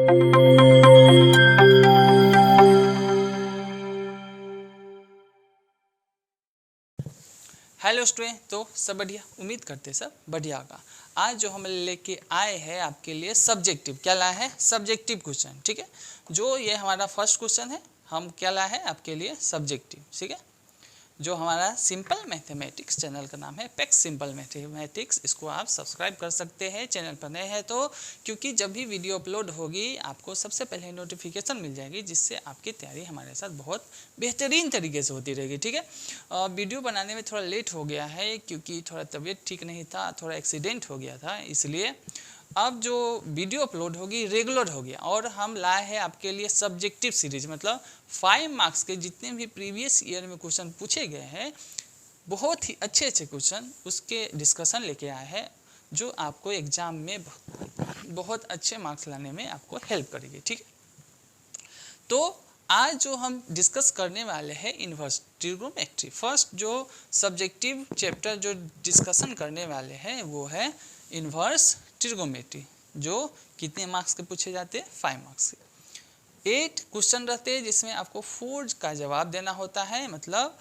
Hello student, तो सब बढ़िया, उम्मीद करते सब बढ़िया होगा। आज जो हम लेके आए हैं आपके लिए सब्जेक्टिव, क्या लाए हैं? सब्जेक्टिव क्वेश्चन, ठीक है। जो ये हमारा फर्स्ट क्वेश्चन है, हम क्या लाए हैं आपके लिए? सब्जेक्टिव, ठीक है। जो हमारा सिंपल मैथमेटिक्स चैनल का नाम है पैक्स सिंपल मैथमेटिक्स, इसको आप सब्सक्राइब कर सकते हैं चैनल पर नए हैं तो, क्योंकि जब भी वीडियो अपलोड होगी आपको सबसे पहले नोटिफिकेशन मिल जाएगी, जिससे आपकी तैयारी हमारे साथ बहुत बेहतरीन तरीके से होती रहेगी, ठीक है। वीडियो बनाने में थोड़ा लेट हो गया है क्योंकि थोड़ा तबीयत ठीक नहीं था, थोड़ा एक्सीडेंट हो गया था, इसलिए अब जो वीडियो अपलोड होगी रेगुलर होगी। और हम लाए हैं आपके लिए सब्जेक्टिव सीरीज, मतलब 5 मार्क्स के जितने भी प्रीवियस ईयर में क्वेश्चन पूछे गए हैं, बहुत ही अच्छे अच्छे क्वेश्चन, उसके डिस्कशन लेके आए हैं, जो आपको एग्जाम में बहुत अच्छे मार्क्स लाने में आपको हेल्प करेगी, ठीक है। तो आज जो हम डिस्कस करने वाले हैं इन्वर्स ट्रिग्नोमेट्री, फर्स्ट जो सब्जेक्टिव चैप्टर जो डिस्कशन करने वाले हैं वो है इन्वर्स ट्रिग्नोमेट्री, जो कितने मार्क्स के पूछे जाते हैं? 5 मार्क्स के। 8 क्वेश्चन रहते हैं जिसमें आपको 4 का जवाब देना होता है, मतलब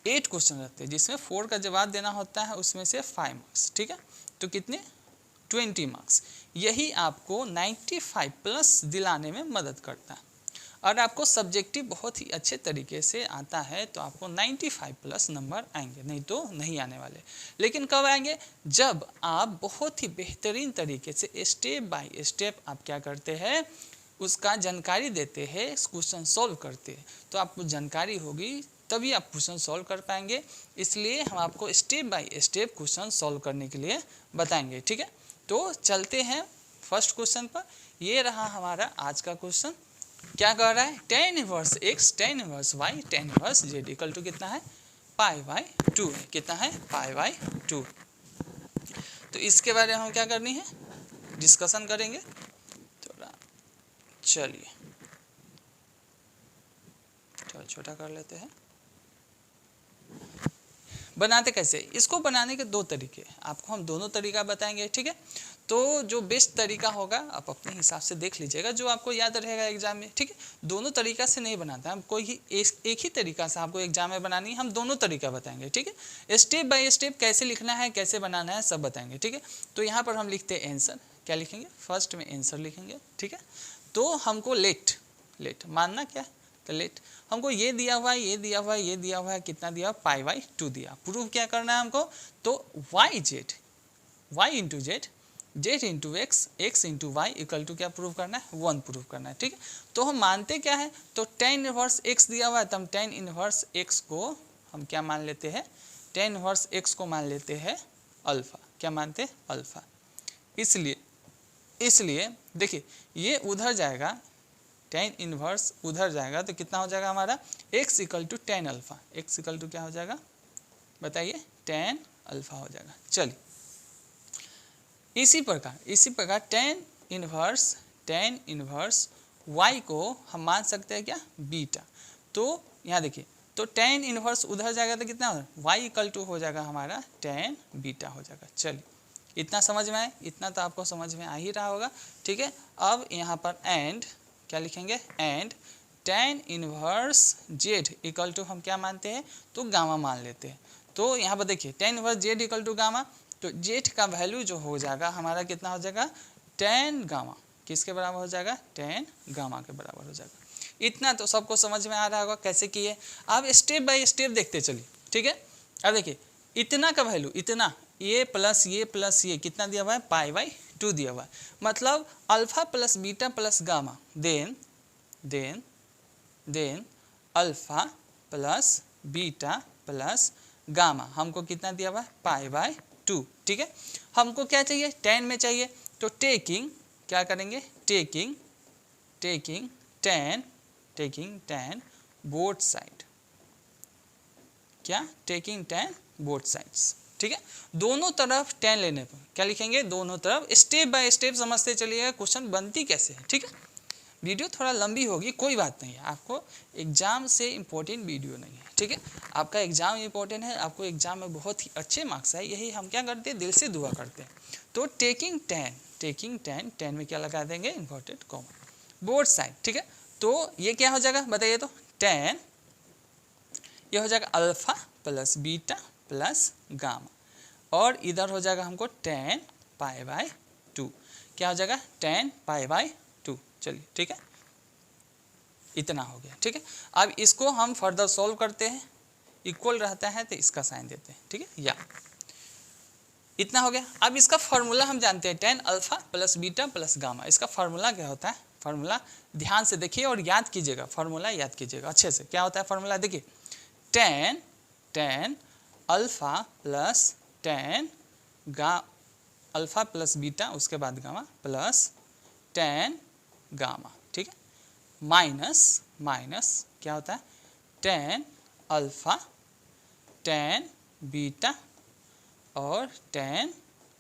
8 क्वेश्चन रहते हैं जिसमें 4 का जवाब देना होता है, उसमें से 5 मार्क्स, ठीक है। तो कितने? 20 मार्क्स। यही आपको 95 प्लस दिलाने में मदद करता है। और आपको सब्जेक्टिव बहुत ही अच्छे तरीके से आता है तो आपको 95 प्लस नंबर आएंगे, नहीं तो नहीं आने वाले। लेकिन कब आएंगे? जब आप बहुत ही बेहतरीन तरीके से स्टेप बाय स्टेप आप क्या करते हैं, उसका जानकारी देते हैं, क्वेश्चन सॉल्व करते हैं। तो आपको जानकारी होगी तभी आप क्वेश्चन सॉल्व कर पाएंगे, इसलिए हम आपको step by step question solve करने के लिए बताएंगे, ठीक है। तो चलते हैं फर्स्ट क्वेश्चन पर। ये रहा हमारा आज का क्वेश्चन। क्या कह रहा है? tan inverse x tan inverse y tan inverse z equal to कितना है? π/2 है। कितना है? π/2। तो इसके बारे में हम क्या करनी है? डिस्कशन करेंगे थोड़ा। चलिए थोड़ा छोटा कर लेते हैं। बनाते कैसे? इसको बनाने के 2 तरीके, आपको हम दोनों तरीका बताएंगे, ठीक है। तो जो बेस्ट तरीका होगा आप अपने हिसाब से देख लीजिएगा, जो आपको याद रहेगा एग्जाम में, ठीक है। दोनों तरीका से नहीं बनाता, हम कोई ही एक ही तरीका से आपको एग्जाम में बनानी है, हम दोनों तरीका बताएंगे, ठीक है। स्टेप बाय स्टेप कैसे लिखना है, कैसे बनाना है, सब बताएंगे, ठीक है। तो यहाँ पर हम लिखते हैं आंसर। क्या लिखेंगे? फर्स्ट में आंसर लिखेंगे, ठीक है। तो हमको लेट मानना क्या है? तो लेट हमको ये दिया हुआ है, ये दिया हुआ है, ये दिया हुआ है, कितना दिया? π/2 दिया। प्रूव क्या करना है हमको? तो y into Z, Z into X into Y equal to क्या प्रूव करना है? 1 प्रूव करना है, ठीक है। तो हम मानते क्या है? तो tan इनवर्स x दिया हुआ है, तो हम tan इनवर्स x को हम क्या मान लेते हैं? tan इनवर्स x को मान लेते हैं अल्फा। क्या मानते हैं? अल्फा। इसलिए देखिए ये उधर जाएगा, tan इनवर्स उधर जाएगा तो कितना हो जाएगा हमारा? x इक्वल टू tan अल्फा। x इक्वल टू क्या हो जाएगा? बताइए, tan अल्फा हो जाएगा। चलिए इसी प्रकार tan इनवर्स y को हम मान सकते हैं क्या? बीटा। तो यहाँ देखिए, तो tan इनवर्स उधर जाएगा तो कितना होगा? y इक्वल टू हो जाएगा हमारा tan बीटा हो जाएगा। चलिए इतना समझ में आए? इतना तो आपको समझ में आ ही रहा होगा, ठीक है। अब यहाँ पर एंड क्या लिखेंगे? And tan inverse z equal to हम क्या मानते हैं? तो गामा मान लेते हैं। तो यहाँ पर देखिए tan inverse z equal to gamma, तो z का वैल्यू जो हो जाएगा हमारा कितना हो जाएगा? tan gamma. किसके बराबर हो जाएगा? tan गामा के बराबर हो जाएगा। इतना तो सबको समझ में आ रहा होगा कैसे किए। अब स्टेप बाय स्टेप देखते चलिए, ठीक है। अब देखिए इतना का वैल्यू, इतना ये प्लस ये कितना दिया हुआ है? π/2 दिया हुआ है, मतलब alpha plus beta plus gamma, then alpha plus beta plus gamma हमको कितना दिया हुआ है? π/2, ठीक है। हमको क्या चाहिए? tan में चाहिए, तो टेकिंग क्या करेंगे? Taking tan both side. क्या? टेकिंग tan बोथ साइड्स, ठीक है। दोनों तरफ tan लेने पर क्या लिखेंगे? दोनों तरफ। स्टेप बाय स्टेप समझते चलिएगा क्वेश्चन बनती कैसे है, ठीक है। वीडियो थोड़ा लंबी होगी, कोई बात नहीं है, आपको एग्जाम से इम्पोर्टेंट वीडियो नहीं है, ठीक है। आपका एग्जाम इम्पोर्टेंट है, आपको एग्जाम में बहुत ही अच्छे मार्क्स आए, यही हम क्या करते हैं? दिल से दुआ करते हैं। तो taking tan taking ten, ten में क्या लगा देंगे, इन्वर्टेड कॉमा, बोथ साइड, ठीक है। तो ये क्या हो जाएगा बताइए, तो टेन, ये हो जाएगा alpha plus beta plus gamma, और इधर हो जाएगा हमको टेन पाई बाय 2, क्या हो जाएगा, टेन पाई बाय 2। चलिए ठीक है, इतना हो गया, ठीक है। अब इसको हम फर्दर सॉल्व करते हैं, इक्वल रहता है तो इसका साइन देते हैं, ठीक है, या इतना हो गया। अब इसका फार्मूला हम जानते हैं, tan alpha plus beta plus gamma, इसका फार्मूला क्या होता है, फार्मूला ध्यान से देखिए और याद कीजिएगा, फार्मूला याद कीजिएगा अच्छे से, क्या होता है फार्मूला, देखिए ten, tan alpha plus tan alpha plus beta, उसके बाद गामा प्लस टेन गामा, ठीक है, माइनस माइनस क्या होता है, टेन अल्फा टेन बीटा और टेन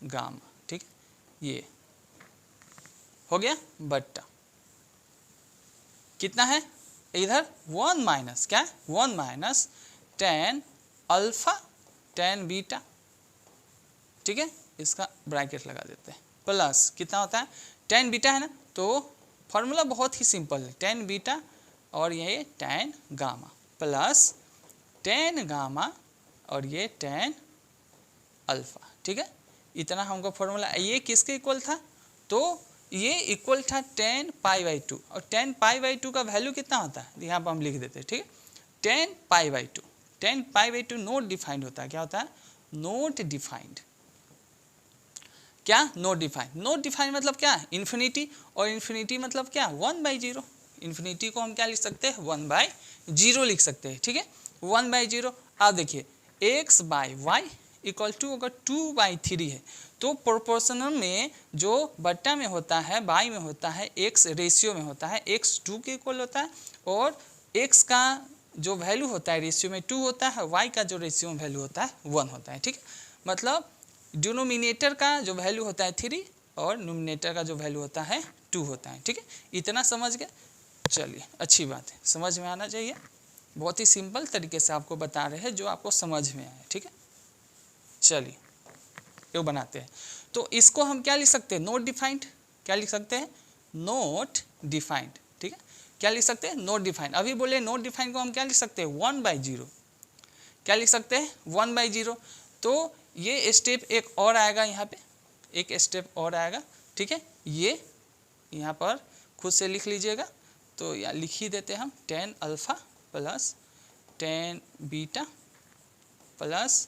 गामा, ठीक है, ये हो गया बट्टा, कितना है इधर, वन माइनस क्या है, one minus tan alpha tan beta, ठीक है, इसका ब्रैकेट लगा देते हैं, प्लस कितना होता है, टेन बीटा है ना, तो फॉर्मूला बहुत ही सिंपल है, टेन बीटा और ये ten gamma plus ten gamma और ये टेन अल्फा, ठीक है, इतना हमको फॉर्मूला, ये किसके इक्वल था, तो ये इक्वल था टेन पाई बाई 2, और टेन पाई बाई 2 का वैल्यू कितना होता है, यहाँ पर हम लिख देते हैं, ठीक है, ten pi by 2, ten pi by 2 not defined होता है, क्या होता है, नोट डिफाइंड, क्या, नोट डिफाइंड, नोट डिफाइंड मतलब क्या है, इन्फिनिटी, और इन्फिनिटी मतलब क्या, 1/0, इन्फिनिटी को हम क्या लिख सकते हैं, 1/0 लिख सकते हैं, ठीक है, 1/0। आप देखिए x by Y equal to अगर 2/3 है, तो प्रोपोर्शनल में जो बट्टा में होता है, बाई में होता है, x रेशियो में होता है, x 2 के इक्वल होता है, और x का जो वैल्यू होता है रेशियो में 2 होता है, y का जो रेशियो में वैल्यू होता है 1 होता है, ठीक है, मतलब डिनोमिनेटर का जो वैल्यू होता है 3 और न्यूमिनेटर का जो वैल्यू होता है 2 होता है, ठीक है, इतना समझ गए, चलिए अच्छी बात है, समझ में आना चाहिए, बहुत ही सिंपल तरीके से आपको बता रहे हैं जो आपको समझ में आए, ठीक है। चलिए ये बनाते हैं, तो इसको हम क्या लिख सकते हैं, नोट डिफाइंड, क्या लिख सकते हैं, नोट डिफाइंड, ठीक है, क्या लिख सकते हैं, नोट डिफाइंड, अभी बोले नोट डिफाइंड को हम क्या लिख सकते हैं, 1/0, क्या लिख सकते हैं, 1/0, तो ये स्टेप एक और आएगा, यहाँ पे एक स्टेप और आएगा, ठीक है, ये यहाँ पर खुद से लिख लीजिएगा, तो या लिख ही देते हैं हम, tan alpha plus tan beta plus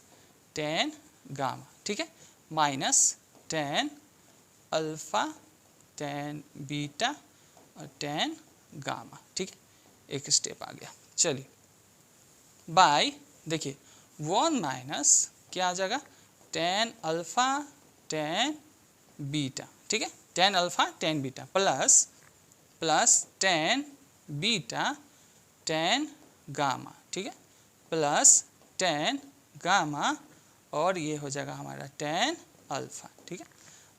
ten gamma, ठीक है, minus tan alpha tan beta और टेन गामा, ठीक है, एक स्टेप आ गया। चलिए बाय, देखिए 1 माइनस क्या आ जाएगा, टेन अल्फा टेन बीटा, ठीक है, tan alpha tan beta plus plus tan beta ten gamma, ठीक है, प्लस टेन गामा और ये हो जाएगा हमारा टेन अल्फा, ठीक है,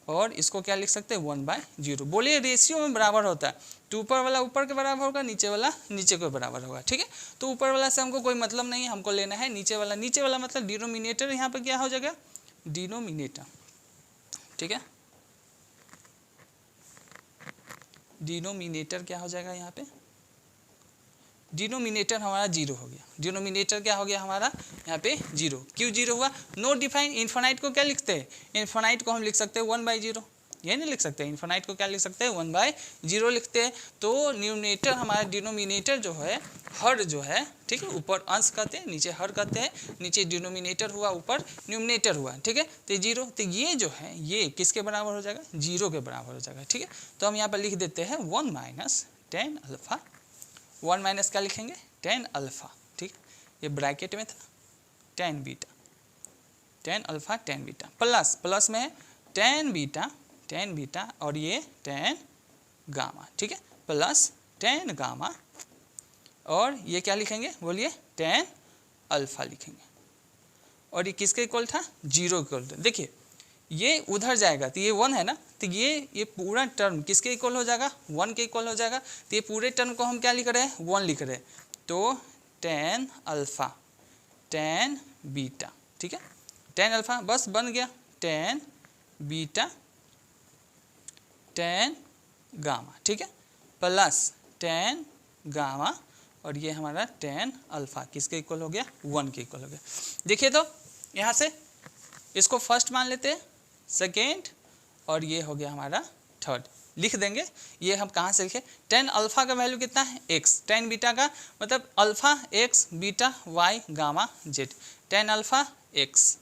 और इसको क्या लिख सकते हैं, 1/0, बोलिए रेशियो में बराबर होता है, तो ऊपर वाला ऊपर के बराबर होगा, नीचे वाला नीचे के बराबर होगा, ठीक है, तो ऊपर वाला से हमको कोई मतलब नहीं है, हमको लेना है नीचे वाला, नीचे वाला मतलब डिनोमिनेटर, यहाँ पर क्या हो जाएगा, डिनोमिनेटर, ठीक है, डिनोमिनेटर क्या हो जाएगा, यहाँ पे डिनोमिनेटर हमारा 0 हो गया, डिनोमिनेटर क्या हो गया हमारा यहाँ पे 0, क्यों 0 हुआ, नोट डिफाइंड, इन्फिनाइट को क्या लिखते हैं, इन्फिनाइट को हम लिख सकते हैं 1/0, ये नहीं लिख सकते, इन्फिनाइट को क्या लिख सकते हैं, 1/0 लिखते हैं, तो न्यूमिनेटर हमारा डिनोमिनेटर जो है, हर जो है, ठीक है, ऊपर अंश कहते हैं, नीचे हर कहते हैं, नीचे डिनोमिनेटर हुआ, ऊपर न्यूमिनेटर हुआ, ठीक है, तो 0, तो ये जो है ये किसके बराबर हो जाएगा, 0 के बराबर हो जाएगा, ठीक है, तो हम यहाँ पर लिख देते हैं 1 माइनस टेन अल्फा, 1 माइनस क्या लिखेंगे, टेन अल्फा, ठीक, ये ब्रैकेट में था, tan beta, tan alpha tan beta plus plus में टेन बीटा और ये टेन गामा, ठीक है, प्लस टेन गामा और ये क्या लिखेंगे, बोलिए टेन अल्फा लिखेंगे, और ये किसके इक्वल था, 0 इक्वल था, देखिए ये उधर जाएगा तो ये 1 है ना, तो ये पूरा टर्म किसके इक्वल हो जाएगा, 1 के इक्वल हो जाएगा, तो ये पूरे टर्म को हम क्या लिख रहे हैं, 1 लिख रहे हैं, तो टेन अल्फा टेन बीटा, ठीक है, टेन अल्फा बस बन गया, टेन बीटा टेन गामा, ठीक है, प्लस टेन गामा और ये हमारा टेन अल्फा किसके इक्वल हो गया, 1 के इक्वल हो गया। देखिए तो यहाँ से इसको फर्स्ट मान लेते हैं, सेकेंड और ये हो गया हमारा थर्ड, लिख देंगे। ये हम कहाँ से लिखे, टेन अल्फा का वैल्यू कितना है x, टेन बीटा का मतलब alpha x beta y gamma z, tan alpha x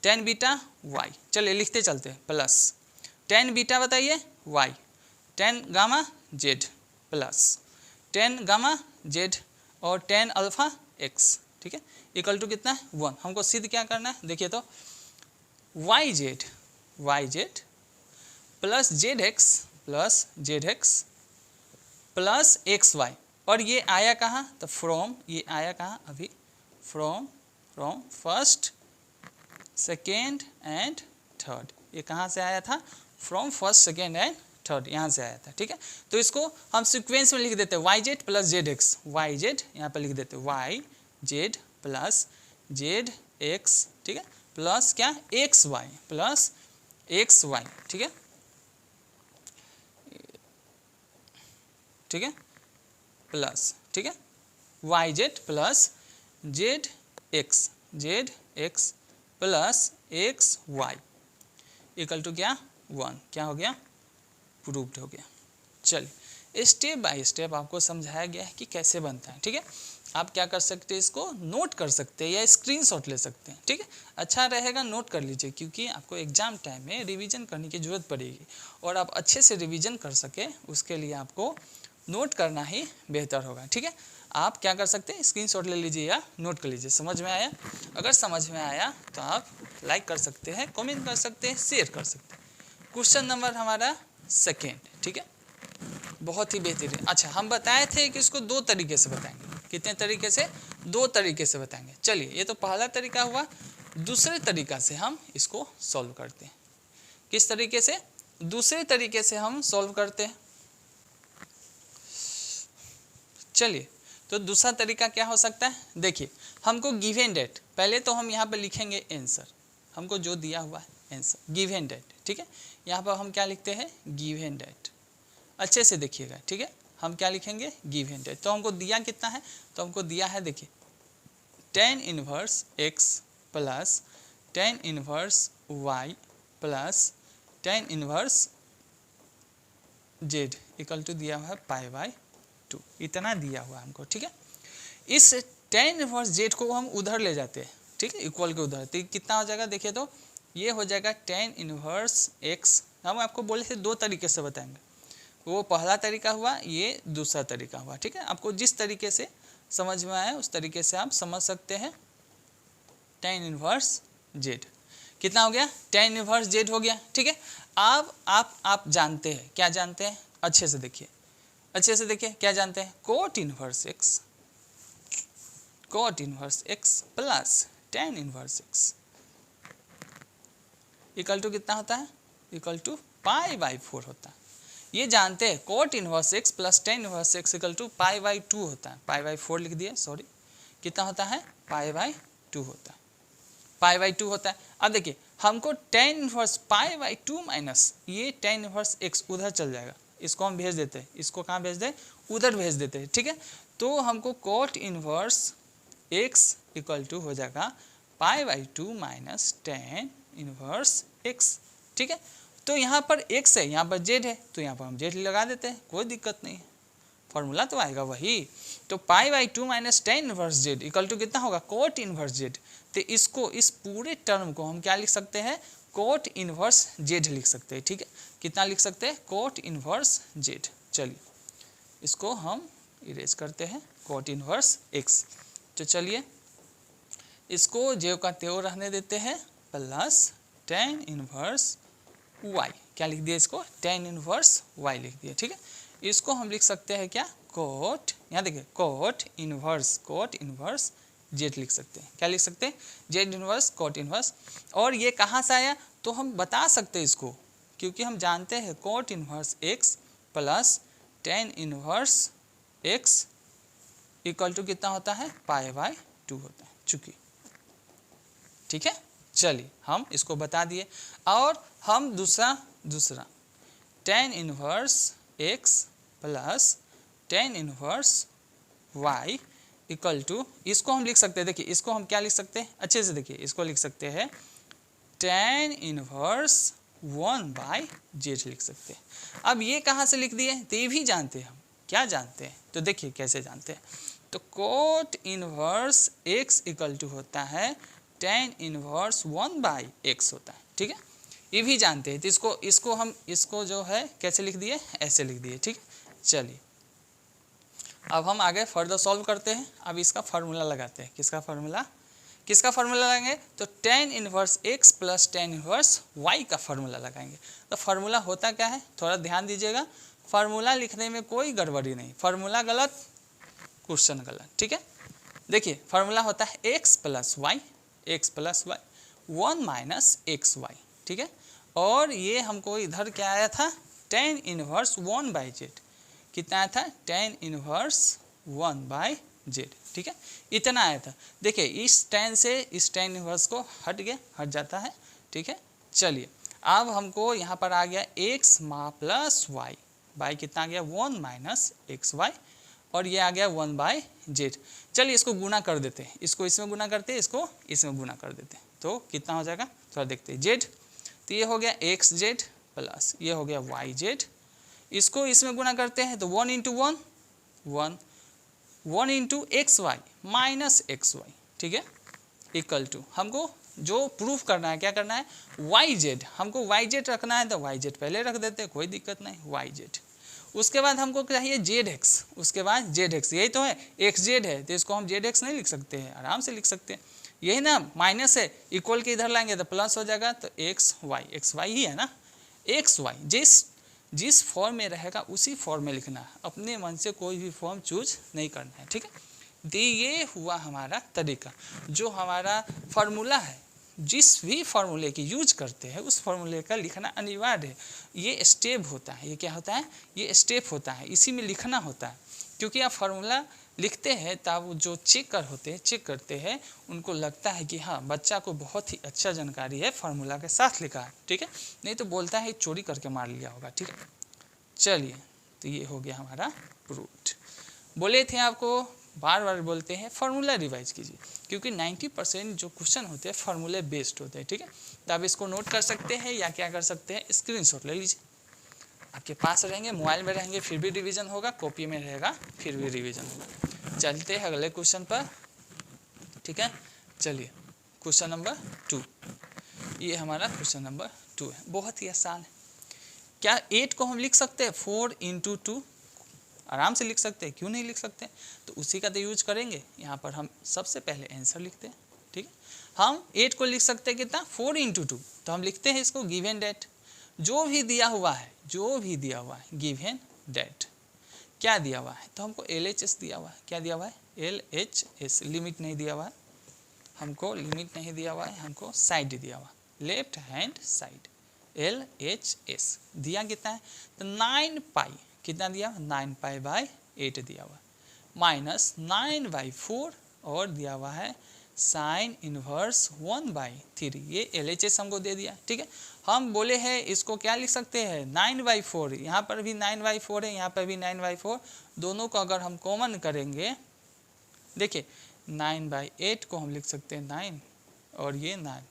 tan beta y, चलिए लिखते चलते हैं, प्लस टेन बीटा बताइए y, ten gamma z plus ten gamma z और टेन अल्फा x, ठीक है, इक्वल टू कितना है 1। हमको सिद्ध क्या करना है, देखिए तो yz plus Z X plus X Y, और ये आया कहाँ, तो फ्रॉम, ये आया कहाँ अभी, from first second and third, ये कहाँ से आया था, from first second and third, यहाँ से आया था, ठीक है। तो इसको हम सीक्वेंस में लिख देते हैं Y Z plus Z X, Y Z यहाँ पर लिख देते हैं Y Z plus Z X, ठीक है, प्लस क्या X Y plus X Y, ठीक है, ठीक है, प्लस, ठीक है, Y Z plus Z X plus X Y equal to क्या 1, क्या हो गया, प्रूव्ड हो गया। चलिए स्टेप बाय स्टेप आपको समझाया गया है कि कैसे बनता है, ठीक है। आप क्या कर सकते हैं, इसको नोट कर सकते हैं या स्क्रीनशॉट ले सकते हैं, ठीक है, अच्छा रहेगा नोट कर लीजिए, क्योंकि आपको एग्जाम टाइम में रिवीजन करने की ज़रूरत पड़ेगी और आप अच्छे से रिवीजन कर सके उसके लिए आपको नोट करना ही बेहतर होगा, ठीक है। आप क्या कर सकते हैं, स्क्रीनशॉट ले लीजिए या नोट कर लीजिए। समझ में आया, अगर समझ में आया तो आप लाइक कर सकते हैं, कमेंट कर सकते हैं, शेयर कर सकते हैं। क्वेश्चन नंबर हमारा सेकेंड, ठीक है, बहुत ही बेहतरीन। अच्छा, हम बताए थे कि इसको 2 तरीके से बताएंगे, कितने तरीके से, 2 तरीके से बताएंगे। चलिए ये तो पहला तरीका हुआ, दूसरे तरीका से हम इसको सॉल्व करते हैं। किस तरीके से, दूसरे तरीके से हम सॉल्व करते हैं। चलिए तो दूसरा तरीका क्या हो सकता है, देखिए हमको गिवन डेट, पहले तो हम यहाँ पर लिखेंगे आंसर, हमको जो दिया हुआ है आंसर गिवन डेट, ठीक है, यहाँ पर हम क्या लिखते हैं गिवन डेट, अच्छे से देखिएगा, ठीक है, हम क्या लिखेंगे गिवन डेट। तो हमको दिया कितना है, तो हमको दिया है, देखिए tan inverse X plus tan inverse Y plus tan inverse Z equal to दिया हुआ है पाई बाई 2, इतना दिया हुआ है हमको, ठीक है। इस टेन इनवर्स जेड को हम उधर ले जाते हैं, ठीक है, इक्वल के उधर, तो कितना हो जाएगा, देखिए तो ये हो जाएगा टेन इनवर्स एक्स। हम आपको बोले थे 2 तरीके से बताएंगे, वो पहला तरीका हुआ, ये दूसरा तरीका हुआ, ठीक है। आपको जिस तरीके से समझ में आया उस तरीके से आप समझ सकते हैं। टेन इनवर्स जेड कितना हो गया, टेन इनवर्स जेड हो गया, ठीक है। अब आप जानते हैं, क्या जानते हैं, अच्छे से देखिए, अच्छे से देखिए क्या जानते हैं, cot inverse X plus tan inverse X equal to कितना होता है, इक्वल टू पाई बाई 4 होता है। ये जानते हैं cot inverse X plus tan inverse X equal to pi by 2 होता है, पाई बाई 4 लिख दिए, सॉरी, कितना होता है, पाई बाई 2 होता है, पाई बाई 2 होता है। अब देखिए हमको tan inverse pi by 2 minus ये टेन इनवर्स एक्स उधर चल जाएगा, इसको हम भेज देते हैं, इसको कहाँ भेज दें, उधर भेज देते हैं, ठीक है। तो हमको cot inverse X equal to हो जाएगा pi by 2 minus tan inverse X, ठीक है। तो यहाँ पर एक्स है, यहाँ पर जेड है, तो यहाँ पर हम जेड लगा देते हैं, कोई दिक्कत नहीं है, फॉर्मूला तो आएगा वही। तो pi by 2 minus tan inverse Z equal to कितना होगा, कोट इनवर्स जेड। तो इसको, इस पूरे टर्म को हम क्या लिख सकते हैं, कोट इनवर्स जेड लिख सकते हैं, ठीक है। कितना लिख सकते हैं, कोट इनवर्स जेड। चलिए इसको हम इरेज करते हैं, कोट इनवर्स एक्स। तो चलिए इसको जेव का त्यों रहने देते हैं, प्लस टेन इनवर्स वाई, क्या लिख दिया इसको, टेन इनवर्स वाई लिख दिया, ठीक है। इसको हम लिख सकते हैं क्या, कोट, यहाँ देखिए कोट इनवर्स जेड लिख सकते हैं, क्या लिख सकते हैं, जेड इनवर्स कोट इनवर्स। और ये कहाँ से आया, तो हम बता सकते हैं इसको, क्योंकि हम जानते हैं cot inverse X plus tan inverse X equal to कितना होता है, पाई बाई 2 होता है, चूंकि, ठीक है। चलिए हम इसको बता दिए, और हम दूसरा tan inverse x plus tan inverse y equal to, इसको हम लिख सकते हैं, देखिए इसको हम क्या लिख सकते हैं, अच्छे से देखिए, इसको लिख सकते हैं tan इनवर्स 1/z लिख सकते हैं। अब ये कहाँ से लिख दिए, तो ये भी जानते हैं हम, क्या जानते हैं, तो देखिए कैसे जानते हैं, तो cot inverse x equal to होता है tan इनवर्स 1/x होता है, ठीक है, ये भी जानते हैं। तो इसको हम इसको जो है कैसे लिख दिए, ऐसे लिख दिए, ठीक है। चलिए अब हम आगे फर्दर सॉल्व करते हैं। अब इसका फार्मूला लगाते हैं, किसका फार्मूला लगाएंगे, तो tan inverse x plus tan inverse y का फार्मूला लगाएंगे। तो फार्मूला होता क्या है, थोड़ा ध्यान दीजिएगा, फार्मूला लिखने में कोई गड़बड़ी नहीं, फार्मूला गलत क्वेश्चन गलत, ठीक है। देखिए फार्मूला होता है x plus Y 1 minus X Y, ठीक है। और ये हमको इधर क्या आया था, tan इनवर्स 1/z, कितना आया था, tan इनवर्स 1/z, ठीक है, इतना आया था। देखिए इस tan से इस tan इनवर्स को हट जाता है, ठीक है। चलिए अब हमको यहाँ पर आ गया x प्लस y कितना आ गया 1 माइनस एक्स वाई, और ये आ गया 1/z। चलिए इसको गुना कर देते हैं, इसको इसमें गुना करते हैं, इसको इसमें गुना कर देते हैं, तो कितना हो जाएगा, थोड़ा देखते हैं, z, तो ये हो गया xz प्लस ये हो गया yz, इसको इसमें गुना करते हैं तो 1 into 1 into X Y minus X Y, ठीक है, इक्वल टू, हमको जो प्रूफ करना है, क्या करना है, yz, हमको yz रखना है तो yz पहले रख देते हैं, कोई दिक्कत नहीं, yz। उसके बाद हमको चाहिए zx, उसके बाद zx, यही तो है, xz है तो इसको हम zx नहीं लिख सकते हैं, आराम से लिख सकते हैं, यही ना, माइनस है, इक्वल के इधर लाएंगे तो प्लस हो जाएगा, तो xy ही है ना, xy जिस फॉर्म में रहेगा उसी फॉर्म में लिखना है, अपने मन से कोई भी फॉर्म चूज नहीं करना है, ठीक है। तो ये हुआ हमारा तरीका, जो हमारा फार्मूला है, जिस भी फार्मूले की यूज करते हैं उस फार्मूले का लिखना अनिवार्य है। ये स्टेप होता है, ये क्या होता है, ये स्टेप होता है, इसी में लिखना होता है, क्योंकि आप फार्मूला लिखते हैं तब जो चेक करते हैं उनको लगता है कि हाँ बच्चा को बहुत ही अच्छा जानकारी है, फार्मूला के साथ लिखा है, ठीक है, नहीं तो बोलता है चोरी करके मार लिया होगा, ठीक है। चलिए तो ये हो गया हमारा प्रूव्ड। बोले थे आपको, बार बार बोलते हैं फार्मूला रिवाइज कीजिए, क्योंकि 90% जो क्वेश्चन होते हैं फार्मूले बेस्ड होते हैं, ठीक है। तो आप इसको नोट कर सकते हैं या क्या कर सकते हैं, स्क्रीनशॉट ले लीजिए, आपके पास रहेंगे, मोबाइल में रहेंगे फिर भी रिवीजन होगा, कॉपी में रहेगा फिर भी रिवीजन होगा। चलते हैं अगले क्वेश्चन पर, ठीक है। चलिए क्वेश्चन नंबर 2, ये हमारा क्वेश्चन नंबर 2 है, बहुत ही आसान है। क्या 8 को हम लिख सकते हैं 4 इंटू 2, आराम से लिख सकते हैं, क्यों नहीं लिख सकते, तो उसी का तो यूज करेंगे। यहाँ पर हम सबसे पहले आंसर लिखते हैं, ठीक है। हम 8 को लिख सकते हैं कितना, 4 इंटू 2, तो हम लिखते हैं इसको गिवन डेट, जो भी दिया हुआ है गिवन डेट, क्या दिया हुआ है, तो हमको LHS दिया हुआ है, क्या दिया हुआ है, LHS, लिमिट नहीं दिया हुआ है हमको, लिमिट नहीं दिया हुआ है हमको, साइड दिया हुआ, लेफ्ट हैंड साइड, LHS दिया कितना है, तो 9 पाई, कितना दिया, 9 पाई/8 दिया हुआ, माइनस 9/4 और दिया हुआ है साइन इनवर्स 1/3, ये LHS हमको दे दिया, ठीक है। हम बोले हैं इसको क्या लिख सकते हैं, 9/4, यहाँ पर भी 9/4 है, यहाँ पर भी 9/4, दोनों को अगर हम कॉमन करेंगे, देखिए 9/8 को हम लिख सकते हैं 9 और ये 9,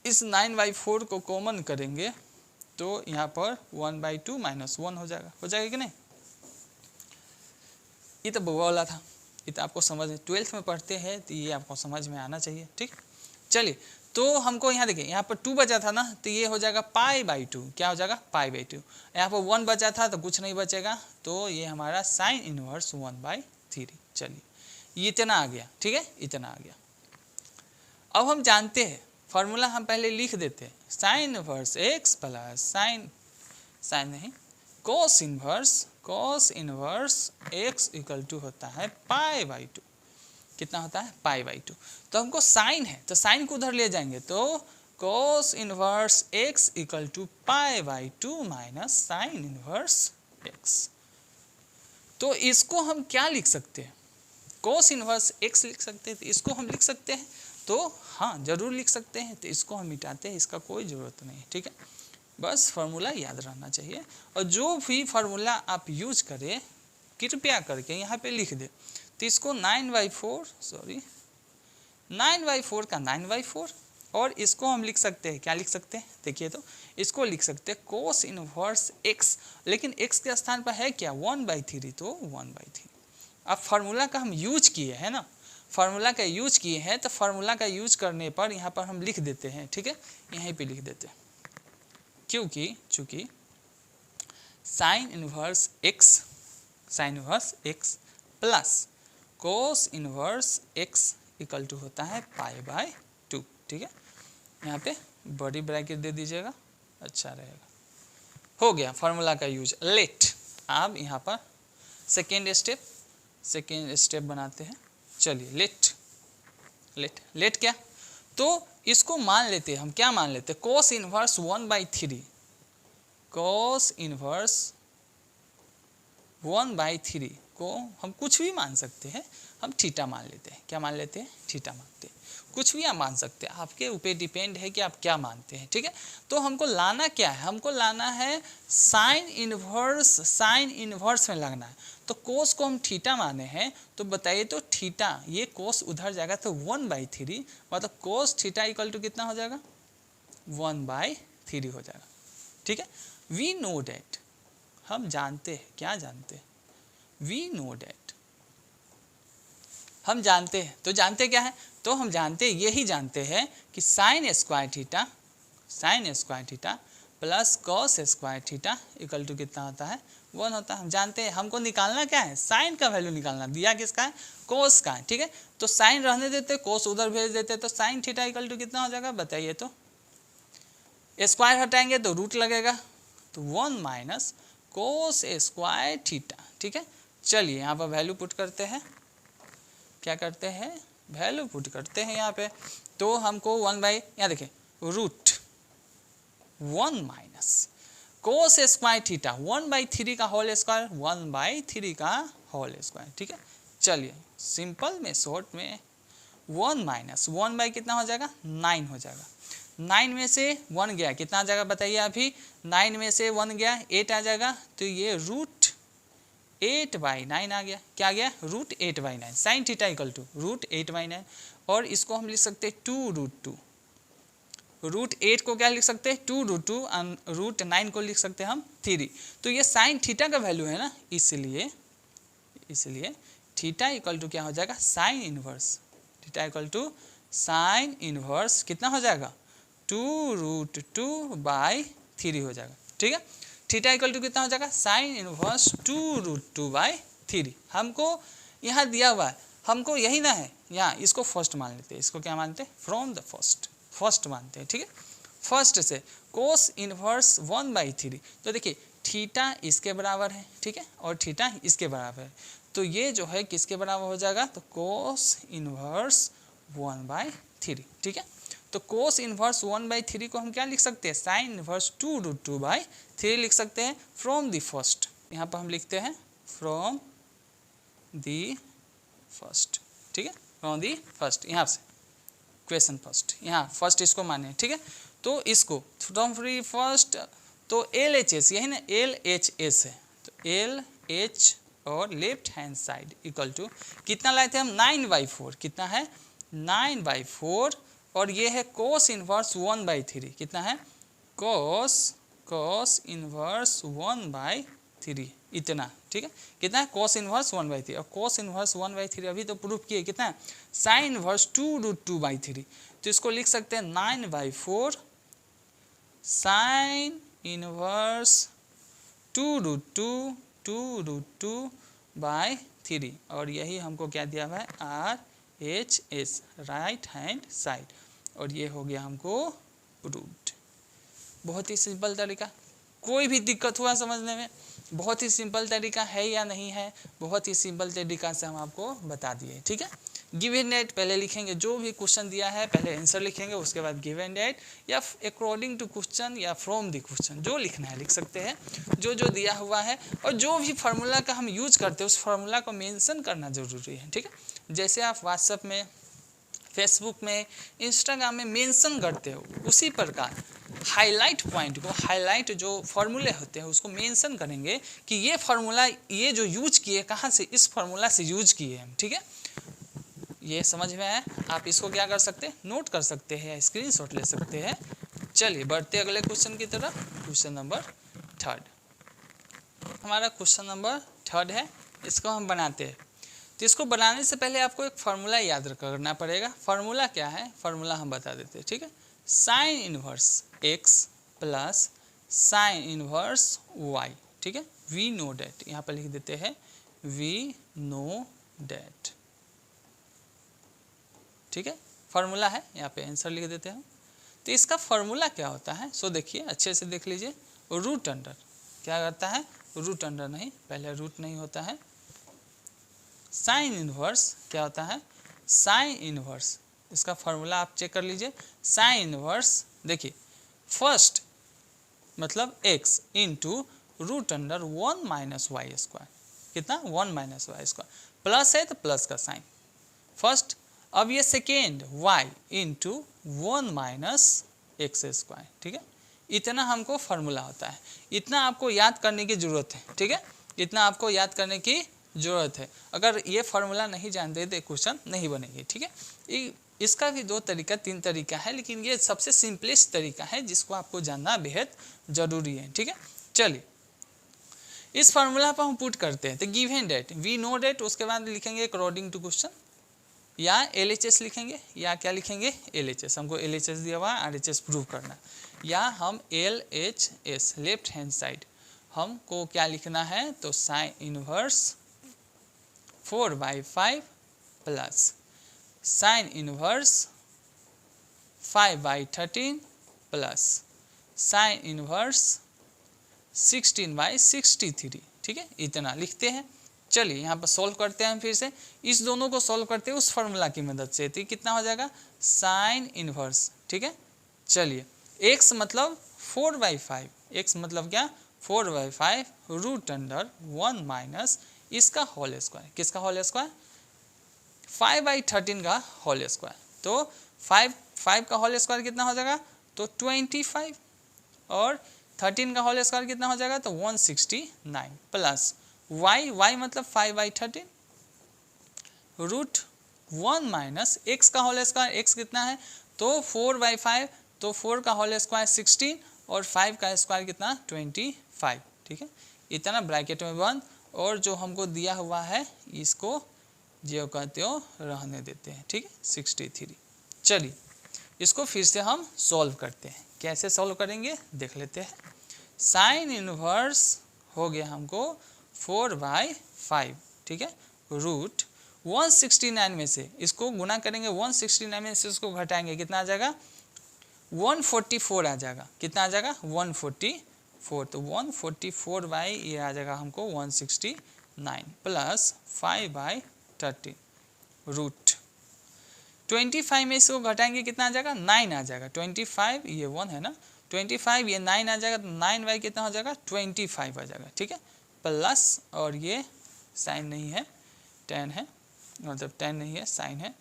इस 9/4 को कॉमन करेंगे तो यहाँ पर 1/2 माइनस 1 हो जाएगा कि नहीं, ये तो बोला था, ये तो आपको समझ, 12th में पढ़ते हैं तो ये आपको समझ में आना चाहिए, ठीक। चलिए तो हमको यहाँ देखिए, यहाँ पर 2 बचा था ना, तो ये हो जाएगा π/2, क्या हो जाएगा π/2, यहाँ पर 1 बचा था तो कुछ नहीं बचेगा, तो ये हमारा साइन इनवर्स 1/3। चलिए ये इतना आ गया, ठीक है, इतना आ गया। अब हम जानते हैं फार्मूला, हम पहले लिख देते हैं, sine inverse x plus sine नहीं, cos inverse x equal to होता है π/2, कितना होता है π/2, तो हमको साइन है तो साइन को उधर ले जाएंगे, तो cos inverse x equal to π/2 minus sine inverse x, तो इसको हम क्या लिख सकते हैं, कॉस इनवर्स x लिख सकते हैं, तो इसको हम लिख सकते हैं, तो हाँ जरूर लिख सकते हैं, तो इसको हम मिटाते हैं, इसका कोई ज़रूरत नहीं है, ठीक है। बस फार्मूला याद रहना चाहिए। और जो भी फार्मूला आप यूज करें कृपया करके यहाँ पे लिख दे। तो इसको 9/4 का 9/4 और इसको हम लिख सकते हैं, क्या लिख सकते हैं देखिए, तो इसको लिख सकते हैं कोस इनवर्स x, लेकिन x के स्थान पर है क्या 1/3, तो 1/3। अब फार्मूला का हम यूज किए हैं ना, फार्मूला का यूज किए हैं, तो फार्मूला का यूज करने पर यहाँ पर हम लिख देते हैं, ठीक है, यहीं पे लिख देते हैं, चूँकि sine inverse x plus cos inverse x equal to होता है π/2, ठीक है। यहाँ पे बड़ी ब्रैकेट दे दीजिएगा, अच्छा रहेगा। हो गया फार्मूला का यूज। लेट, अब यहाँ पर सेकेंड स्टेप बनाते हैं। चलिए लेट क्या, तो इसको मान लेते हैं हम, क्या मान लेते हैं, कोस इनवर्स 1/3, कोस इनवर्स 1/3 को हम कुछ भी मान सकते हैं, हम थीटा मान लेते हैं। क्या मान लेते हैं, थीटा मानते हैं। कुछ भी आप मान सकते हैं, आपके ऊपर डिपेंड है कि आप क्या मानते हैं, ठीक है। तो हमको लाना क्या है, हमको लाना है साइन इनवर्स में लगना है। तो कोस को हम थीटा माने हैं, तो बताइए तो थीटा, ये कोस उधर जाएगा तो 1/3, मतलब कोस थीटा इक्वल टू कितना हो जाएगा 1/3 हो जाएगा, ठीक है। वी नो डैट, हम जानते हैं, क्या जानते हैं, वी नो डैट, हम जानते हैं। तो जानते क्या है, तो हम जानते यही जानते हैं कि sine square theta plus cos square theta equal to कितना होता है 1 होता है। हम जानते हैं, हमको निकालना क्या है, साइन का वैल्यू निकालना, दिया किसका है, कोस का है, ठीक है। तो साइन रहने देते, कोस उधर भेज देते, तो साइन थीटा इक्वल टू कितना हो जाएगा बताइए तो, स्क्वायर हटाएंगे तो रूट लगेगा, तो 1 माइनस कोस स्क्वायर थीटा, ठीक है। चलिए यहाँ पर वैल्यू पुट करते हैं, क्या करते हैं, वैल्यू पुट करते हैं यहाँ पे। तो हमको 1 बाई, यहाँ देखिए root 1 minus cos square theta 1/3 का होल स्क्वायर, 1/3 का होल स्क्वायर, ठीक है। चलिए सिंपल में, शॉर्ट में 1 माइनस 1 बाई कितना हो जाएगा 9 हो जाएगा। 9 में से 1 गया, कितना आ जाएगा बताइए, अभी 9 में से 1 गया 8 आ जाएगा, तो ये रूट 8/9 आ गया। क्या आ गया, root 8/9, sine theta equal to root 8/9। और इसको हम लिख सकते हैं 2√2, रूट 8 को क्या लिख सकते हैं 2√2, रूट 9 को लिख सकते हैं हम 3। तो ये साइन थीटा का वैल्यू है ना, इसलिए थीटा इक्वल टू क्या हो जाएगा sine inverse, theta equal to sine inverse कितना हो जाएगा 2√2/3 हो जाएगा, ठीक है। थीटा इक्वल टू कितना हो जाएगा साइन इनवर्स 2√2/3। हमको यहाँ दिया हुआ है, हमको यही ना है, यहाँ इसको फर्स्ट मान लेते हैं, इसको क्या मानते हैं फ्रॉम द फर्स्ट मानते हैं, ठीक है। फर्स्ट से कोस इनवर्स 1/3, तो देखिए थीटा इसके बराबर है, ठीक है, और थीटा इसके बराबर है, तो ये जो है किसके बराबर हो जाएगा, तो कोस इनवर्स 1/3, ठीक है। तो कोस इनवर्स 1/3 को हम क्या लिख सकते हैं साइन इनवर्स 2√2/3 लिख सकते हैं फ्रॉम दी फर्स्ट। यहाँ पर हम लिखते हैं फ्रॉम दी फर्स्ट, ठीक है, फ्रॉम दी फर्स्ट, यहाँ से क्वेश्चन फर्स्ट, यहाँ फर्स्ट इसको माने, ठीक है। तो इसको फ्रॉम फ्री फर्स्ट, तो LHS यही ना LHS है, तो LH और left hand side equal to कितना लाए थे हम 9/4, कितना है 9/4, और ये है कोस इनवर्स 1/3, कितना है कोस इनवर्स 1/3, इतना, ठीक है, कितना है कोस इनवर्स 1/3, और कोस इनवर्स 1/3 अभी तो प्रूफ किए, कितना है साइन इनवर्स 2√2/3, तो इसको लिख सकते हैं 9/4 साइन इनवर्स 2√2/3, और यही हमको क्या दिया हुआ है RHS राइट हैंड साइड, और ये हो गया हमको प्रूव्ड। बहुत ही सिंपल तरीका, कोई भी दिक्कत हुआ समझने में, बहुत ही सिंपल तरीका है या नहीं है, बहुत ही सिंपल तरीका से हम आपको बता दिए, ठीक है। गिव एंड डेट पहले लिखेंगे, जो भी क्वेश्चन दिया है पहले आंसर लिखेंगे, उसके बाद गिव एंड डेट या अकॉर्डिंग टू क्वेश्चन या फ्रॉम द क्वेश्चन, जो लिखना है लिख सकते हैं, जो दिया हुआ है। और जो भी फार्मूला का हम यूज करते हैं उस फार्मूला को मेंशन करना जरूरी है, ठीक है। जैसे आप व्हाट्सएप में, फेसबुक में, इंस्टाग्राम में मेंशन करते हो, उसी प्रकार हाईलाइट पॉइंट को, हाईलाइट जो फॉर्मूले होते हैं उसको मेंशन करेंगे कि ये फार्मूला, ये जो यूज किए कहाँ से, इस फार्मूला से यूज किए हैं, ठीक है। ये समझ में आया। आप इसको क्या कर सकते हैं, नोट कर सकते हैं या स्क्रीनशॉट ले सकते हैं। चलिए बढ़ते अगले क्वेश्चन की तरफ। क्वेश्चन नंबर 3 हमारा क्वेश्चन नंबर 3 है, इसको हम बनाते हैं। तो इसको बनाने से पहले आपको एक फार्मूला याद करना पड़ेगा। फार्मूला क्या है, फार्मूला हम बता देते हैं, ठीक है। Sine inverse x plus sine inverse y, ठीक है। वी नो डेट, यहाँ पर लिख देते हैं वी नो डेट, ठीक है। फार्मूला है, यहाँ पे आंसर लिख देते हैं। तो इसका फार्मूला क्या होता है, सो देखिए अच्छे से देख लीजिए। रूट अंडर क्या करता है, रूट अंडर नहीं, पहले रूट नहीं होता है। साइन इनवर्स क्या होता है, साइन इनवर्स, इसका फार्मूला आप चेक कर लीजिए। साइन इनवर्स देखिए, फर्स्ट मतलब x into root under 1 minus Y square, कितना 1 माइनस वाई स्क्वायर, प्लस है तो प्लस का साइन फर्स्ट। अब ये second y into 1 minus X square, ठीक है। इतना हमको फार्मूला होता है, इतना आपको याद करने की ज़रूरत है, ठीक है। इतना आपको याद करने की ज़रूरत है। अगर ये फार्मूला नहीं जानते तो क्वेश्चन नहीं बनेगी, ठीक है। इसका भी 2 तरीका 3 तरीका है, लेकिन ये सबसे सिंपलेस्ट तरीका है जिसको आपको जानना बेहद ज़रूरी है, ठीक है। चलिए इस फार्मूला पर हम पुट करते हैं। तो given that, we know that, उसके बाद लिखेंगे अकॉर्डिंग टू क्वेश्चन, या LHS लिखेंगे, या क्या लिखेंगे LHS, हमको LHS दिया हुआ RHS प्रूव करना, या हम LHS लेफ्ट हैंड साइड हमको क्या लिखना है, तो sine inverse 4/5 plus sine inverse 5/13 plus sine inverse 16/63, ठीक है। इतना लिखते हैं। चलिए यहाँ पर सॉल्व करते हैं हम फिर से, इस दोनों को सॉल्व करते हैं उस फार्मूला की मदद से। तो कितना हो जाएगा साइन इनवर्स, ठीक है। चलिए x मतलब 4/5, x मतलब क्या 4/5 रूट अंडर 1 माइनस इसका होल स्क्वायर, किसका होल स्क्वायर 5/13 का होल स्क्वायर। तो 5 का होल स्क्वायर कितना हो जाएगा, तो 25, और 13 का होल स्क्वायर कितना हो जाएगा, तो 169 प्लस y मतलब 5/13 रूट 1 माइनस x का होल स्क्वायर, x कितना है तो 4/5, तो 4 का होल स्क्वायर 16 और 5 का स्क्वायर कितना 25, ठीक है। इतना ब्रैकेट में बंद, और जो हमको दिया हुआ है इसको जो कहते हो रहने देते हैं, ठीक है 63। चलिए इसको फिर से हम सॉल्व करते हैं। कैसे सॉल्व करेंगे देख लेते हैं। साइन इनवर्स हो गया हमको 4/5, ठीक है, रूट 169 में से इसको गुना करेंगे, 169 में से इसको घटाएंगे, कितना आ जाएगा 144 आ जाएगा, कितना आ जाएगा 144, तो 144 बाई ये आ जाएगा हमको 169 प्लस 5/13 रूट 25 में इसको घटाएंगे, कितना आ जाएगा 9 आ जाएगा, 25 ये 1 है ना, 25 ये 9 आ जाएगा, तो 9 बाई कितना हो जाएगा 25 आ जाएगा, ठीक है, प्लस और ये साइन नहीं है 10 है, मतलब 10 नहीं है साइन है,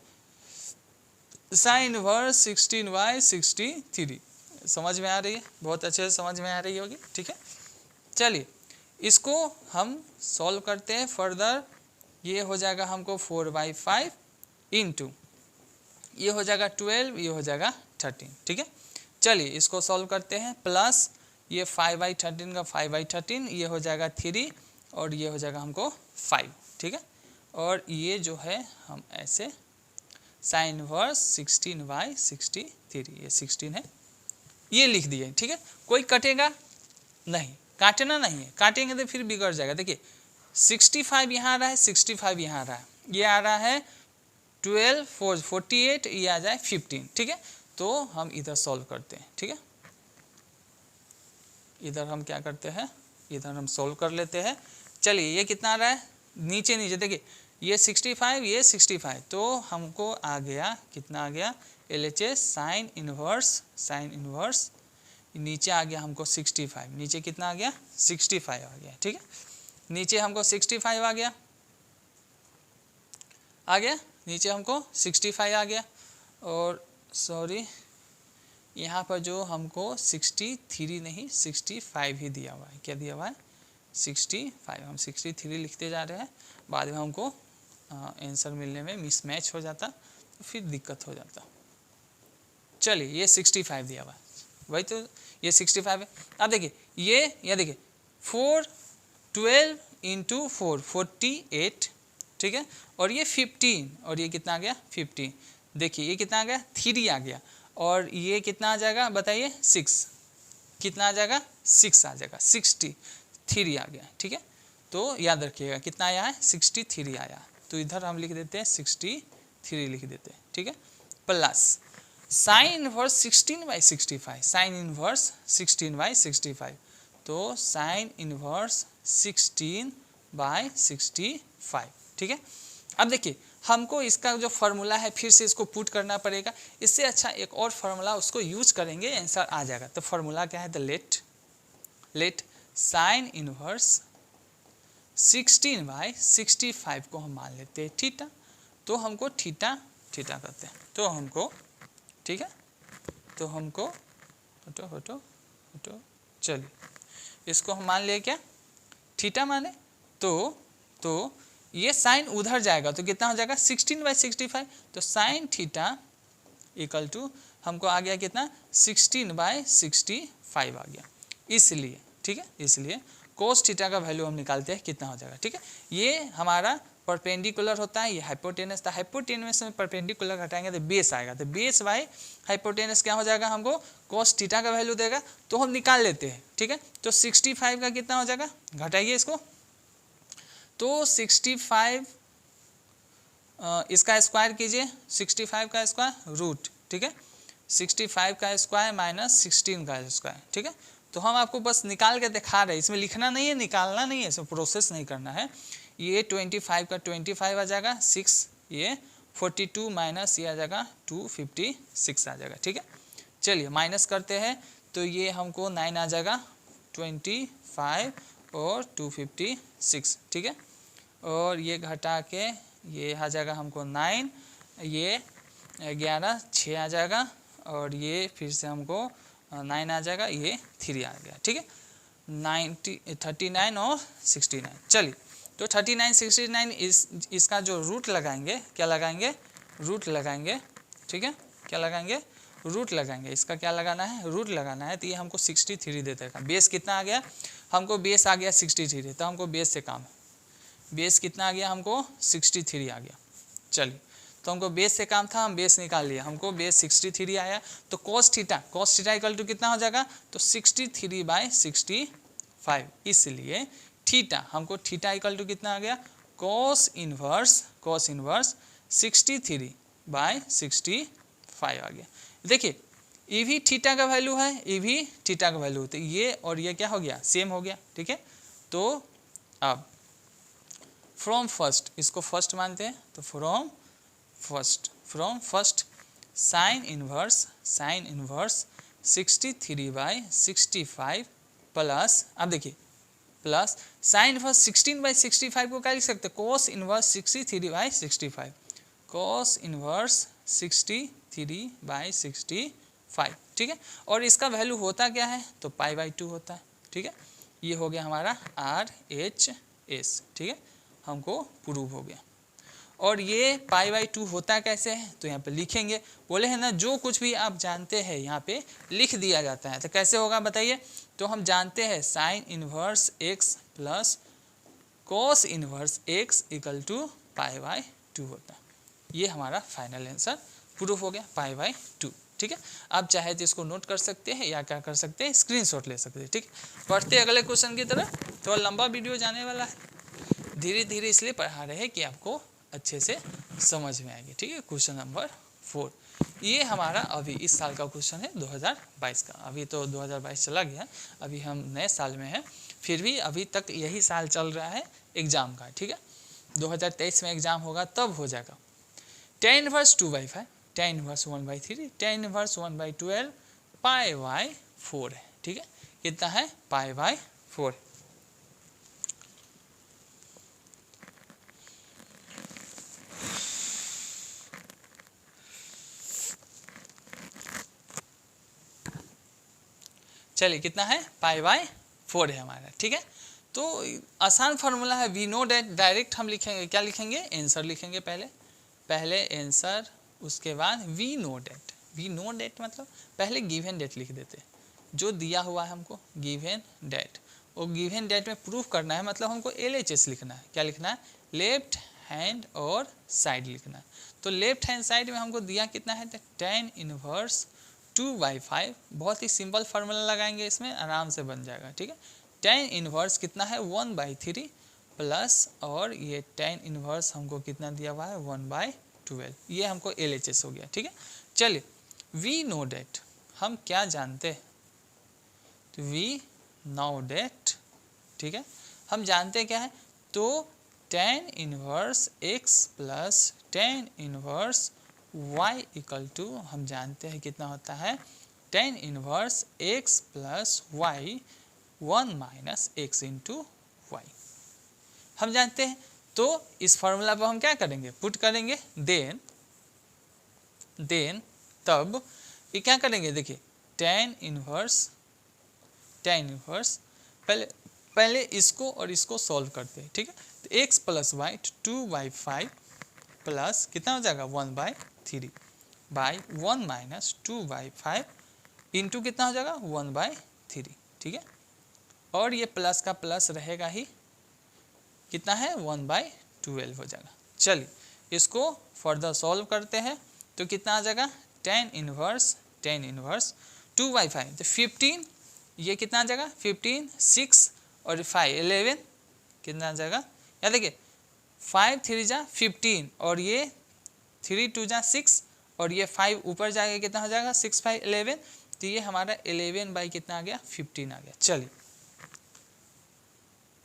साइन इनवर्स 16/63। समझ में आ रही है, बहुत अच्छे से समझ में आ रही होगी, ठीक है। चलिए इसको हम सॉल्व करते हैं फर्दर। ये हो जाएगा हमको 4/5 इंटू ये हो जाएगा 12, ये हो जाएगा 13, ठीक है। चलिए इसको सॉल्व करते हैं, प्लस ये 5/13 का 5/13, ये हो जाएगा 3 और ये हो जाएगा हमको 5, ठीक है। और ये जो है हम ऐसे साइन इनवर्स 16/63, ये 16 है, ये लिख दिए, ठीक है। कोई कटेगा नहीं, काटना नहीं है, काटेंगे तो फिर बिगड़ जाएगा। देखिए 65 यहाँ आ रहा है, 65 यहाँ आ रहा है, ये आ रहा है 12 4 48, ये आ जाए 15, ठीक है। तो हम इधर सॉल्व करते हैं, ठीक है, इधर हम क्या करते हैं, इधर हम सॉल्व कर लेते हैं। चलिए ये कितना आ रहा है, नीचे नीचे देखिए ये 65, ये 65, तो हमको आ गया कितना आ गया LHS साइन इनवर्स नीचे आ गया हमको 65, नीचे कितना आ गया 65 आ गया, ठीक है। नीचे हमको 65 आ गया नीचे हमको 65 आ गया, और सॉरी यहाँ पर जो हमको 63 नहीं 65 ही दिया हुआ है। क्या दिया हुआ है? 65। हम 63 लिखते जा रहे हैं, बाद में हमको आंसर मिलने में मिसमैच हो जाता तो फिर दिक्कत हो जाता। चलिए ये 65 दिया हुआ है, वही तो ये 65 है। अब देखिए ये देखिए 4 12 इंटू 4 48, ठीक है, और ये 15, और ये कितना आ गया 15। देखिए ये कितना आ गया 3 आ गया, और ये कितना आ जाएगा बताइए 6, कितना आ जाएगा 6 आ जाएगा, 63 आ गया, ठीक है। तो याद रखिएगा कितना आया है 63 आया, तो इधर हम लिख देते हैं 63 लिख देते हैं, ठीक है। Plus sine inverse 16/65, sine inverse 16/65, तो साइन इनवर्स 16/65, ठीक है। अब देखिए हमको इसका जो फार्मूला है फिर से इसको पुट करना पड़ेगा, इससे अच्छा एक और फार्मूला उसको यूज करेंगे, आंसर आ जाएगा। तो फार्मूला क्या है? द लेट साइन इनवर्स 16/65 को हम मान लेते हैं थीटा, तो हमको थीटा करते हैं, तो हमको, ठीक है, तो हमको हटो चलिए इसको हम मान लिए क्या थीटा माने, तो ये साइन उधर जाएगा तो कितना हो जाएगा 16/65, तो साइन थीटा इक्वल टू हमको आ गया कितना 16/65 आ गया। इसलिए, ठीक है, इसलिए कोस थीटा का वैल्यू हम निकालते हैं कितना हो जाएगा, ठीक है। ये हमारा परपेंडिकुलर होता है, ये हाइपोटेनस था, हाइपोटेनस में परपेंडिकुलर घटाएंगे तो बेस आएगा, तो बेस बाय हाइपोटेनस क्या हो जाएगा, हमको कोस थीटा का वैल्यू देगा, तो हम निकाल लेते हैं, ठीक है। तो 65 का कितना हो जाएगा, घटाइए इसको, तो 65 इसका स्क्वायर कीजिए, 65 का स्क्वायर रूट, ठीक है, 65 का स्क्वायर माइनस 16 का स्क्वायर, ठीक है। तो हम आपको बस निकाल के दिखा रहे हैं, इसमें लिखना नहीं है, निकालना नहीं है, इसमें प्रोसेस नहीं करना है। ये 25 का 25 आ जाएगा 6, ये 42 माइनस ये आ जाएगा 256 आ जाएगा, ठीक है। चलिए माइनस करते हैं, तो ये हमको 9 आ जाएगा, 25 और 256, ठीक है, और ये घटा के ये आ जाएगा हमको 9, ये 11 6 आ जाएगा, और ये फिर से हमको 9 आ जाएगा, ये 3 आ गया, ठीक है। 39 और 69, चलिए तो 39 69 इसका जो रूट लगाएंगे, क्या लगाएंगे, रूट लगाएंगे, ठीक है, क्या लगाएंगे, रूट लगाएंगे, इसका क्या लगाना है, रूट लगाना है, तो ये हमको 63 देता है। बेस कितना आ गया, हमको बेस आ गया 63, तो हमको बेस से काम है, बेस कितना आ गया, हमको 63 आ गया। चलिए तो हमको बेस से काम था, हम बेस निकाल लिया, हमको बेस 63 आया, तो cos थीटा इक्वल टू कितना हो जाएगा, तो 63/65, इसलिए थीटा हमको थीटा इक्वल टू कितना आ गया, cos इनवर्स 63/65 आ गया। देखिए ये भी थीटा का वैल्यू है, ये भी थीटा का वैल्यू, तो ये और ये क्या हो गया, सेम हो गया, ठीक है। तो अब फ्रॉम फर्स्ट, इसको फर्स्ट मानते हैं, तो from first sine inverse 63/65 plus, अब देखिए प्लस साइन इनवर्स 16/65 को क्या लिख सकते हैं, कोस इनवर्स 63/65, कोस इनवर्स 63/65, ठीक है। और इसका वैल्यू होता क्या है, तो π/2 होता है, ठीक है। ये हो गया हमारा RHS, ठीक है, हमको प्रूव हो गया। और ये π/2 होता कैसे है, तो यहाँ पे लिखेंगे, बोले हैं ना जो कुछ भी आप जानते हैं यहाँ पे लिख दिया जाता है, तो कैसे होगा बताइए, तो हम जानते हैं sine inverse x plus cos inverse x equal to π/2 होता है। ये हमारा फाइनल आंसर प्रूफ हो गया, π/2, ठीक है। आप चाहे तो इसको नोट कर सकते हैं या क्या कर सकते हैं, स्क्रीनशॉट ले सकते हैं, ठीक है। बढ़ते अगले क्वेश्चन की तरफ, तो लंबा वीडियो जाने वाला है, धीरे धीरे इसलिए पढ़ा रहे हैं कि आपको अच्छे से समझ में आएगी, ठीक है। क्वेश्चन नंबर 4, ये हमारा अभी इस साल का क्वेश्चन है 2022 का, अभी तो 2022 चला गया, अभी हम नए साल में हैं, फिर भी अभी तक यही साल चल रहा है एग्ज़ाम का, ठीक है। 2023 में एग्ज़ाम होगा तब हो जाएगा। tan inverse 2/5, tan inverse 1/3, tan inverse 1/12 π/4 है, ठीक है, कितना है π/4। चलिए कितना है, π/4 है हमारा, ठीक है। तो आसान फार्मूला है, वी नो डेट, डायरेक्ट हम लिखेंगे, क्या लिखेंगे, आंसर लिखेंगे पहले आंसर, उसके बाद we know that. We know that मतलब पहले गिवन डेट लिख देते, जो दिया हुआ है हमको गिवन डेट, वो गिवन डेट में प्रूफ करना है, मतलब हमको LHS लिखना है। क्या लिखना है, लेफ्ट हैंड और साइड लिखना है। तो लेफ्ट हैंड साइड में हमको दिया कितना है, तो tan इनवर्स 2/5, बहुत ही सिंपल फार्मूला लगाएंगे, इसमें आराम से बन जाएगा, ठीक है। tan इनवर्स कितना है 1/3 प्लस, और ये tan इनवर्स हमको कितना दिया हुआ है 1/12, ये हमको LHS हो गया, ठीक है। चलिए वी नो डेट, हम क्या जानते हैं, तो वी नो डेट, ठीक है, हम जानते हैं क्या है, तो tan inverse x plus tan inverse y equal to, हम जानते हैं कितना होता है, tan inverse x plus y 1 minus x into y, हम जानते हैं। तो इस फार्मूला पर हम क्या करेंगे, पुट करेंगे, देन तब ये क्या करेंगे, देखिए tan इनवर्स पहले इसको और इसको सॉल्व करते हैं, ठीक है। तो x प्लस वाई 2/5 प्लस कितना हो जाएगा 1/3 बाई 1 माइनस 2/5 इंटू कितना हो जाएगा 1/3, ठीक है। और ये प्लस का प्लस रहेगा ही, कितना है 1/12 हो जाएगा। चलिए इसको फर्दर सॉल्व करते हैं, तो कितना आ जाएगा tan इनवर्स 2/5, तो 15, ये कितना आ जाएगा 15, 6 और 5 11, कितना आ जाएगा, या देखिए 5 3 जा 15, और ये 3 2 जा 6, और ये 5 ऊपर जाएगा, कितना हो जाएगा 6 5 11, तो ये हमारा 11 बाई कितना आ गया 15 आ गया। चलिए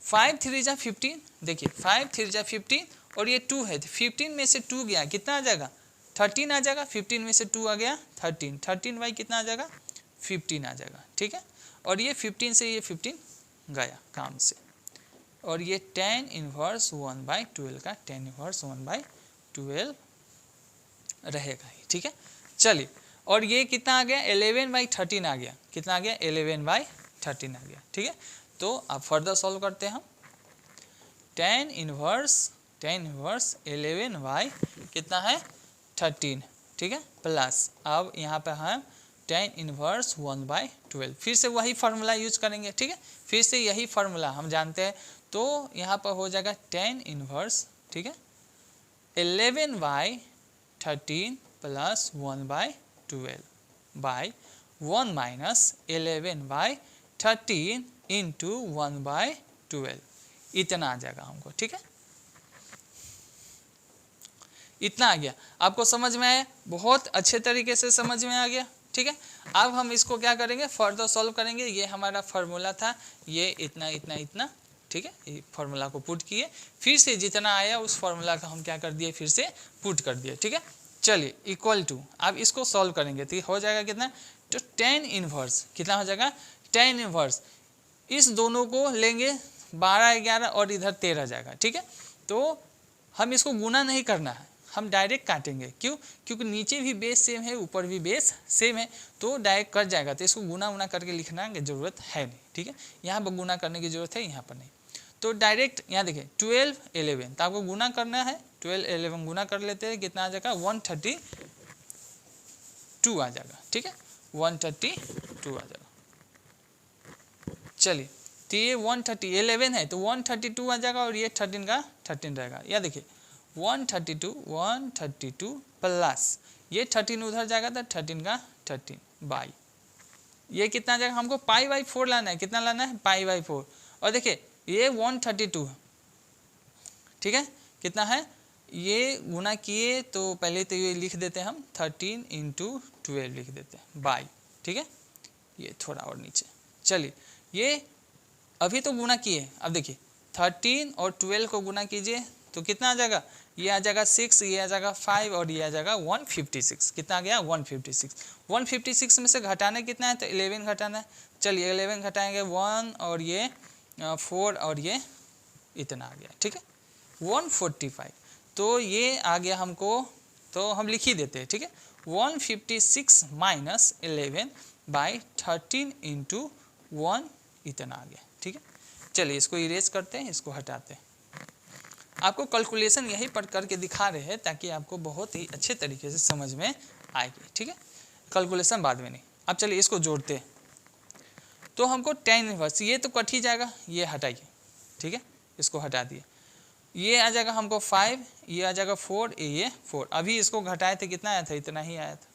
5 3 जा 15, देखिए 5 3 जा 15, और ये 2 है, तो 15 में से 2 गया, कितना आ जाएगा 13 आ जाएगा, 15 में से 2 आ गया 13 बाई कितना आ जाएगा 15 आ जाएगा, ठीक है। और ये 15 से ये 15 गया काम से, और ये tan इनवर्स 1/12 का tan इनवर्स 1/12 रहेगा ही, ठीक है। चलिए और ये कितना आ गया 11/13 आ गया, कितना आ गया 11/13 आ गया, ठीक है। तो अब फर्दर सॉल्व करते हैं हम, tan इनवर्स 11 कितना है 13, ठीक है, प्लस अब यहाँ पे हम tan इनवर्स 1/12, फिर से वही फार्मूला यूज करेंगे, ठीक है, फिर से यही फार्मूला हम जानते हैं। तो यहाँ पर हो जाएगा tan इनवर्स, ठीक है, 11/13 प्लस 1/12 बाई 1 माइनस 11/13 इंटू 1/12, इतना आ जाएगा हमको, ठीक है। इतना आ गया, आपको समझ में आया, बहुत अच्छे तरीके से समझ में आ गया, ठीक है। अब हम इसको क्या करेंगे, फर्दर सॉल्व करेंगे। ये हमारा फार्मूला था, ये इतना इतना इतना, ठीक है, ये फार्मूला को पुट किए, फिर से जितना आया उस फार्मूला का हम क्या कर दिए, फिर से पुट कर दिए, ठीक है। चलिए इक्वल टू, अब इसको सॉल्व करेंगे तो हो जाएगा कितना, तो tan इनवर्स कितना हो जाएगा, tan इनवर्स इस दोनों को लेंगे 12 11 और इधर 13 जाएगा, ठीक है। तो हम इसको गुना नहीं करना है, हम डायरेक्ट काटेंगे, क्यों, क्योंकि नीचे भी बेस सेम है, ऊपर भी बेस सेम है, तो डायरेक्ट कट जाएगा, तो इसको गुना करके लिखना की जरूरत है नहीं, ठीक है। यहाँ पर गुना करने की जरूरत है, यहाँ पर नहीं। तो डायरेक्ट यहाँ देखिए 12 11, तो आपको गुना करना है, 12 11 गुना कर लेते हैं, कितना आ जाएगा 132 आ जाएगा, ठीक है, 132 आ जाएगा। चलिए तो ये 11 है तो 132 आ जाएगा, और ये 13 का 13 रहेगा। या देखिए 132 प्लस ये 13 उधर जाएगा, तो 13 का 13 बाई ये कितना जाएगा, हमको π/4 लाना है, कितना लाना है π/4, और देखिए ये 132 है, ठीक है, कितना है, ये गुना किए तो पहले तो ये लिख देते हैं हम 13 × 12 लिख देते हैं बाई, ठीक है, ये थोड़ा और नीचे। चलिए ये अभी तो गुना किए, अब देखिए 13 और 12 को गुना कीजिए तो कितना आ जाएगा, ये आ जाएगा 6, ये आ जाएगा 5, और ये आ जाएगा 156, कितना आ गया 156 में से घटाना कितना है, तो 11 घटाना है। चलिए 11 घटाएंगे 1 और ये 4 और ये इतना आ गया, ठीक है 145, तो ये आ गया हमको, तो हम लिख ही देते हैं, ठीक है 156 माइनस 11/13 × 1 इतना आ गया। ठीक है, चलिए इसको इरेज करते हैं, इसको हटाते हैं। आपको कैलकुलेशन यहीं पर करके दिखा रहे हैं ताकि आपको बहुत ही अच्छे तरीके से समझ में आएगी। ठीक है, कैलकुलेशन बाद में नहीं। अब चलिए इसको जोड़ते हैं। तो हमको tan इनवर्स, ये तो कट ही जाएगा, ये हटाइए। ठीक है, इसको हटा दिए, ये आ जाएगा हमको 5, ये आ जाएगा 4, ये 4। अभी इसको घटाए थे कितना आया था, इतना ही आया था,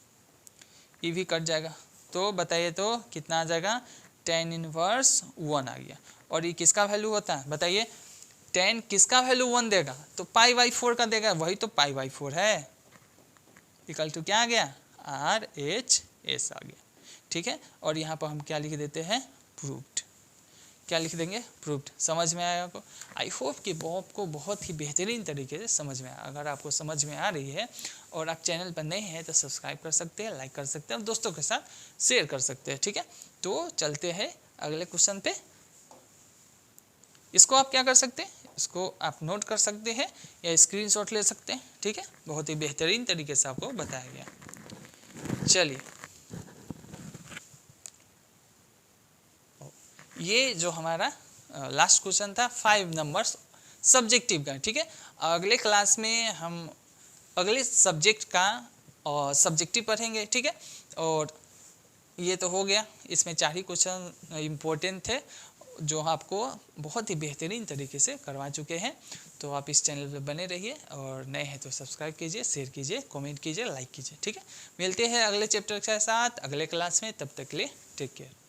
ये भी कट जाएगा। तो बताइए तो कितना आ जाएगा, tan इनवर्स 1 आ गया। और ये किसका वैल्यू होता है बताइए, tan किसका वैल्यू 1 देगा, तो π/4 का देगा, वही तो π/4 है। इक्वल टू क्या आ गया, RHS आ गया। ठीक है, और यहाँ पर हम क्या लिख देते हैं, प्रूव्ड। क्या लिख देंगे, प्रूव्ड। समझ में आया आपको? आई होप कि आपको बहुत ही बेहतरीन तरीके से समझ में आया। अगर आपको समझ में आ रही है और आप चैनल पर नए हैं तो सब्सक्राइब कर सकते हैं, लाइक कर सकते हैं और दोस्तों के साथ शेयर कर सकते हैं। ठीक है, तो चलते हैं अगले क्वेश्चन पे। इसको आप क्या कर सकते हैं, इसको आप नोट कर सकते हैं या स्क्रीनशॉट ले सकते हैं। ठीक है, बहुत ही बेहतरीन तरीके से आपको बताया गया। चलिए, ये जो हमारा लास्ट क्वेश्चन था 5 नंबर्स सब्जेक्टिव का। ठीक है, अगले क्लास में हम अगले सब्जेक्ट का और सब्जेक्टिव पढ़ेंगे। ठीक है, और ये तो हो गया, इसमें 4 ही क्वेश्चन इम्पोर्टेंट थे जो आपको बहुत ही बेहतरीन तरीके से करवा चुके हैं। तो आप इस चैनल पे बने रहिए और नए हैं तो सब्सक्राइब कीजिए, शेयर कीजिए, कमेंट कीजिए, लाइक कीजिए। ठीक है, मिलते हैं अगले चैप्टर के साथ अगले क्लास में, तब तक के लिए टेक केयर।